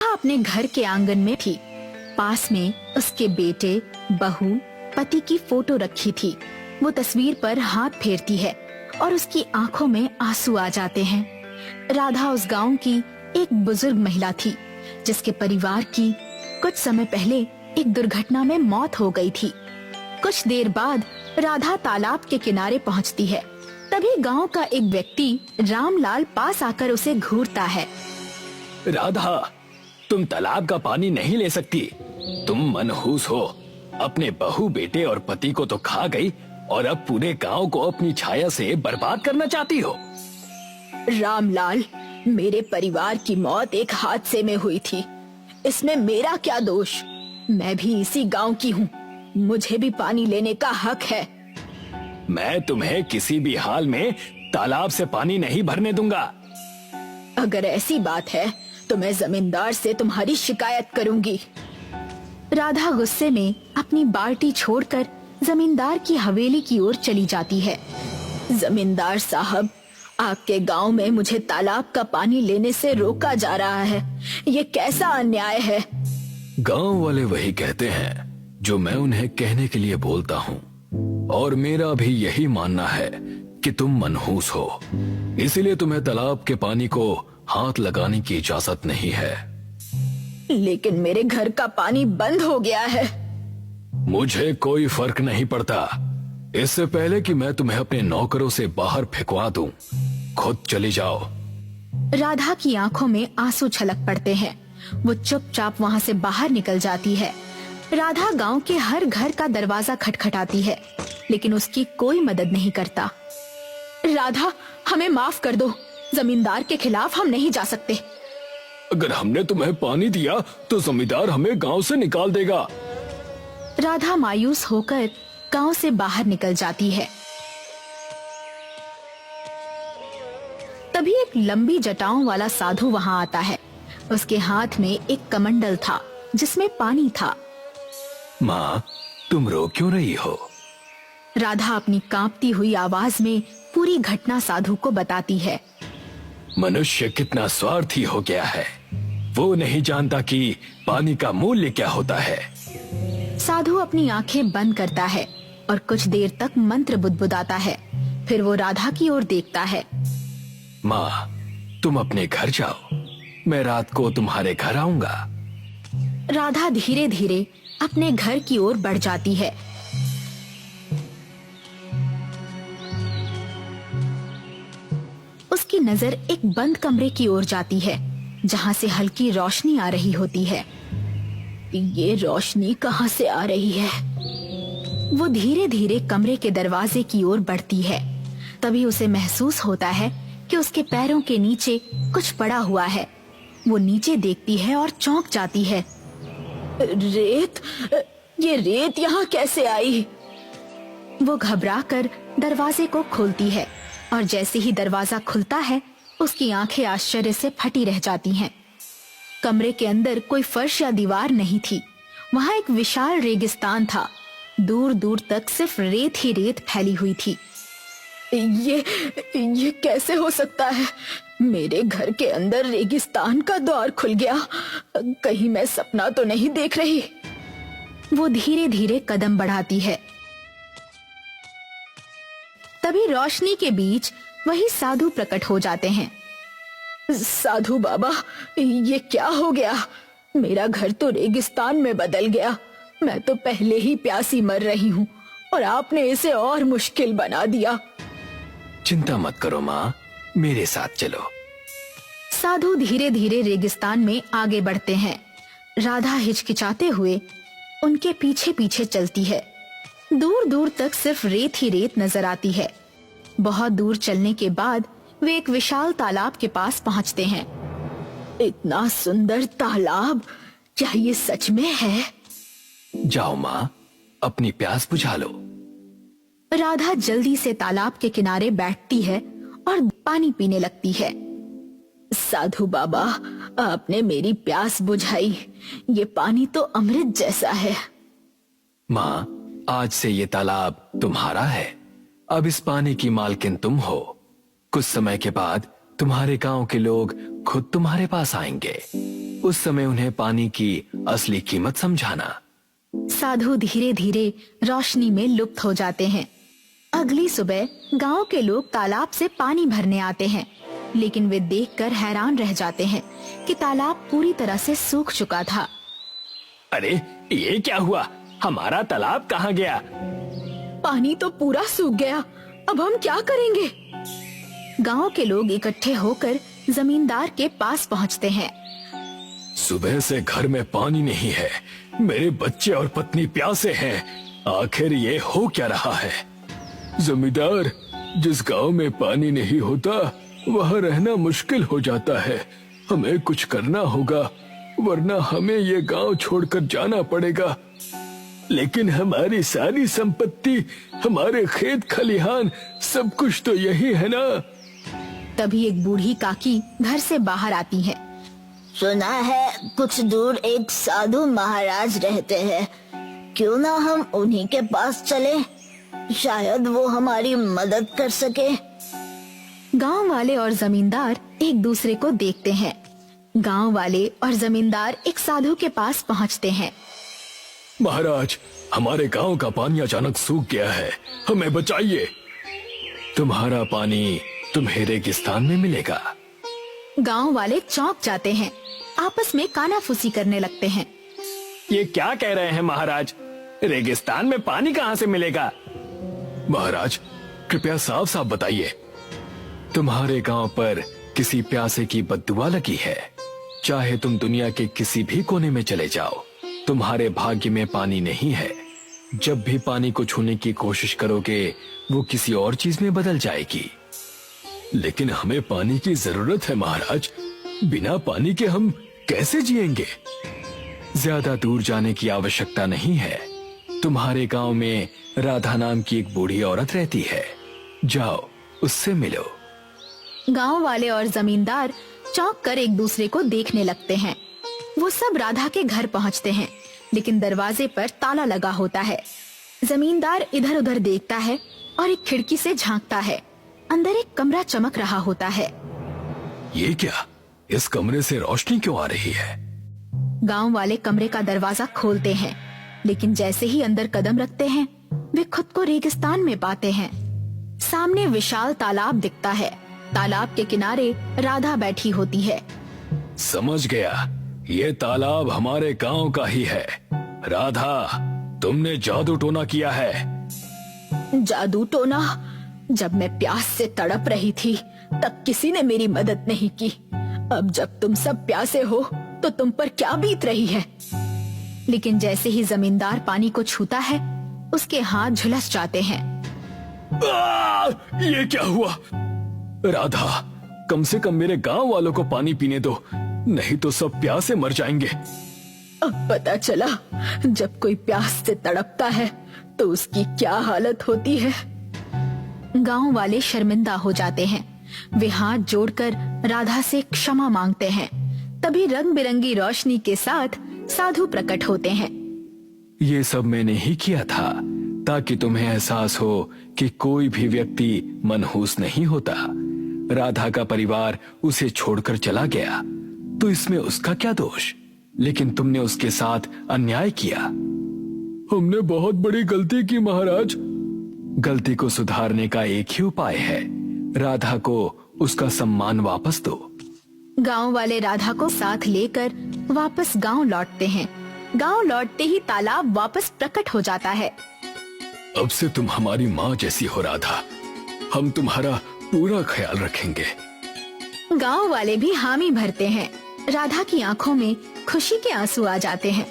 राधा अपने घर के आंगन में थी। पास में उसके बेटे, बहू, पति की फोटो रखी थी। वो तस्वीर पर हाथ फेरती है और उसकी आंखों में आंसू आ जाते हैं। राधा उस गांव की एक बुजुर्ग महिला थी जिसके परिवार की कुछ समय पहले एक दुर्घटना में मौत हो गई थी। कुछ देर बाद राधा तालाब के किनारे पहुंचती है। तभी गांव का एक व्यक्ति रामलाल पास आकर उसे घूरता है। राधा, तुम तालाब का पानी नहीं ले सकती। तुम मनहूस हो। अपने बहू, बेटे और पति को तो खा गई और अब पूरे गांव को अपनी छाया से बर्बाद करना चाहती हो। रामलाल, मेरे परिवार की मौत एक हादसे में हुई थी। इसमें मेरा क्या दोष? मैं भी इसी गांव की हूँ। मुझे भी पानी लेने का हक है। मैं तुम्हें किसी भी हाल में तालाब से पानी नहीं भरने दूंगा। अगर ऐसी बात है तो मैं जमींदार से तुम्हारी शिकायत करूंगी। राधा गुस्से में अपनी बाल्टी छोड़कर जमींदार की हवेली की ओर चली जाती है। जमींदार साहब, आपके गांव में मुझे तालाब का पानी लेने से रोका जा रहा है। ये कैसा अन्याय है? गांव वाले वही कहते हैं जो मैं उन्हें कहने के लिए बोलता हूँ, और मेरा भी यही मानना है कि तुम मनहूस हो, इसीलिए तुम्हें तालाब के पानी को हाथ लगाने की इजाजत नहीं है। लेकिन मेरे घर का पानी बंद हो गया है। मुझे कोई फर्क नहीं पड़ता। इससे पहले कि मैं तुम्हें अपने नौकरों से बाहर फेंकवा दूं, खुद चली जाओ। राधा की आंखों में आंसू छलक पड़ते हैं। वो चुपचाप वहाँ से बाहर निकल जाती है। राधा गांव के हर घर का दरवाजा खटखटाती है, लेकिन उसकी कोई मदद नहीं करता। राधा, हमें माफ कर दो। जमींदार के खिलाफ हम नहीं जा सकते। अगर हमने तुम्हें पानी दिया तो जमींदार हमें गांव से निकाल देगा। राधा मायूस होकर गांव से बाहर निकल जाती है। तभी एक लंबी जटाओं वाला साधु वहां आता है। उसके हाथ में एक कमंडल था जिसमें पानी था। माँ, तुम रो क्यों रही हो? राधा अपनी कांपती हुई आवाज में पूरी घटना साधु को बताती है। मनुष्य कितना स्वार्थी हो गया है। वो नहीं जानता कि पानी का मूल्य क्या होता है। साधु अपनी आंखें बंद करता है और कुछ देर तक मंत्र बुदबुदाता है। फिर वो राधा की ओर देखता है। माँ, तुम अपने घर जाओ। मैं रात को तुम्हारे घर आऊंगा। राधा धीरे धीरे अपने घर की ओर बढ़ जाती है। उसकी नजर एक बंद कमरे की ओर जाती है जहाँ से हल्की रोशनी आ रही होती है। ये रोशनी कहाँ से आ रही है? वो धीरे धीरे कमरे के दरवाजे की ओर बढ़ती है। तभी उसे महसूस होता है कि उसके पैरों के नीचे कुछ पड़ा हुआ है। वो नीचे देखती है और चौंक जाती है। रेत? ये रेत यहाँ कैसे आई? वो घबराकर दरवाजे को खोलती है और जैसे ही दरवाजा खुलता है उसकी आंखें आश्चर्य से फटी रह जाती हैं। कमरे के अंदर कोई फर्श या दीवार नहीं थी। वहाँ एक विशाल रेगिस्तान था। दूर दूर तक सिर्फ रेत ही रेत फैली हुई थी। ये कैसे हो सकता है? मेरे घर के अंदर रेगिस्तान का द्वार खुल गया। कहीं मैं सपना तो नहीं देख रही? वो धीरे धीरे कदम बढ़ाती है। तभी रोशनी के बीच वही साधु प्रकट हो जाते हैं। साधु बाबा, ये क्या हो गया? मेरा घर तो रेगिस्तान में बदल गया। मैं तो पहले ही प्यासी मर रही हूँ और आपने इसे और मुश्किल बना दिया। चिंता मत करो माँ, मेरे साथ चलो। साधु धीरे धीरे रेगिस्तान में आगे बढ़ते हैं। राधा हिचकिचाते हुए उनके पीछे पीछे चलती है। दूर दूर तक सिर्फ रेत ही रेत नजर आती है। बहुत दूर चलने के बाद वे एक विशाल तालाब के पास पहुंचते हैं। इतना सुंदर तालाब, क्या ये सच में है? जाओ माँ, अपनी प्यास बुझा लो। राधा जल्दी से तालाब के किनारे बैठती है और पानी पीने लगती है। साधु बाबा, आपने मेरी प्यास बुझाई। ये पानी तो अमृत जैसा है। माँ, आज से ये तालाब तुम्हारा है। अब इस पानी की मालकिन तुम हो। कुछ समय के बाद तुम्हारे गांव के लोग खुद तुम्हारे पास आएंगे। उस समय उन्हें पानी की असली कीमत समझाना। साधु धीरे धीरे रोशनी में लुप्त हो जाते हैं। अगली सुबह गांव के लोग तालाब से पानी भरने आते हैं, लेकिन वे देखकर हैरान रह जाते हैं कि तालाब पूरी तरह से सूख चुका था। अरे ये क्या हुआ? हमारा तालाब कहाँ गया? पानी तो पूरा सूख गया, अब हम क्या करेंगे? गांव के लोग इकट्ठे होकर जमींदार के पास पहुंचते हैं। सुबह से घर में पानी नहीं है, मेरे बच्चे और पत्नी प्यासे हैं, आखिर ये हो क्या रहा है? जमींदार, जिस गांव में पानी नहीं होता वहाँ रहना मुश्किल हो जाता है। हमें कुछ करना होगा, वरना हमें ये गांव छोड़कर जाना पड़ेगा। लेकिन हमारी सारी संपत्ति, हमारे खेत खलिहान, सब कुछ तो यही है ना। तभी एक बूढ़ी काकी घर से बाहर आती है। सुना है कुछ दूर एक साधु महाराज रहते हैं, क्यों ना हम उन्हीं के पास चले, शायद वो हमारी मदद कर सके। गांव वाले और जमींदार एक दूसरे को देखते हैं। गांव वाले और जमींदार एक साधु के पास पहुंचते हैं। महाराज, हमारे गांव का पानी अचानक सूख गया है, हमें बचाइए। तुम्हारा पानी तुम्हें रेगिस्तान में मिलेगा। गांव वाले चौंक जाते हैं, आपस में कानाफूसी करने लगते हैं। ये क्या कह रहे हैं महाराज? रेगिस्तान में पानी कहाँ से मिलेगा? महाराज, कृपया साफ साफ बताइए। तुम्हारे गांव पर किसी प्यासे की बद्दुआ लगी है। चाहे तुम दुनिया के किसी भी कोने में चले जाओ, तुम्हारे भाग्य में पानी नहीं है। जब भी पानी को छूने की कोशिश करोगे, वो किसी और चीज में बदल जाएगी। लेकिन हमें पानी की जरूरत है महाराज, बिना पानी के हम कैसे जिएंगे? ज्यादा दूर जाने की आवश्यकता नहीं है। तुम्हारे गांव में राधा नाम की एक बूढ़ी औरत रहती है, जाओ उससे मिलो। गांव वाले और जमींदार चौंक कर एक दूसरे को देखने लगते हैं। वो सब राधा के घर पहुंचते हैं, लेकिन दरवाजे पर ताला लगा होता है। जमींदार इधर उधर देखता है और एक खिड़की से झांकता है। अंदर एक कमरा चमक रहा होता है। ये क्या? इस कमरे से रोशनी क्यों आ रही है? गांव वाले कमरे का दरवाजा खोलते हैं, लेकिन जैसे ही अंदर कदम रखते हैं, वे खुद को रेगिस्तान में पाते हैं। सामने विशाल तालाब दिखता है। तालाब के किनारे राधा बैठी होती है। समझ गया, ये तालाब हमारे गांव का ही है। राधा, तुमने जादू टोना किया है। जादू टोना? जब मैं प्यास से तड़प रही थी तब किसी ने मेरी मदद नहीं की। अब जब तुम सब प्यासे हो तो तुम पर क्या बीत रही है? लेकिन जैसे ही जमींदार पानी को छूता है, उसके हाथ झुलस जाते हैं। ये क्या हुआ? राधा, कम से कम मेरे गांव वालों को पानी पीने दो, नहीं तो सब प्यास से मर जाएंगे। अब पता चला, जब कोई प्यास से तड़पता है तो उसकी क्या हालत होती है। गांव वाले शर्मिंदा हो जाते हैं। वे हाथ जोड़कर राधा से क्षमा मांगते हैं। तभी रंग बिरंगी रोशनी के साथ साधु प्रकट होते हैं। ये सब मैंने ही किया था, ताकि तुम्हें एहसास हो कि कोई भी व्यक्ति मनहूस नहीं होता। राधा का परिवार उसे छोड़कर चला गया, तो इसमें उसका क्या दोष? लेकिन तुमने उसके साथ अन्याय किया। हमने बहुत बड़ी गलती की महाराज। गलती को सुधारने का एक ही उपाय है, राधा को उसका सम्मान वापस दो। गांव वाले राधा को साथ लेकर वापस गांव लौटते हैं। गांव लौटते ही तालाब वापस प्रकट हो जाता है। अब से तुम हमारी माँ जैसी हो राधा, हम तुम्हारा पूरा ख्याल रखेंगे। गांव वाले भी हामी भरते हैं। राधा की आंखों में खुशी के आंसू आ जाते हैं।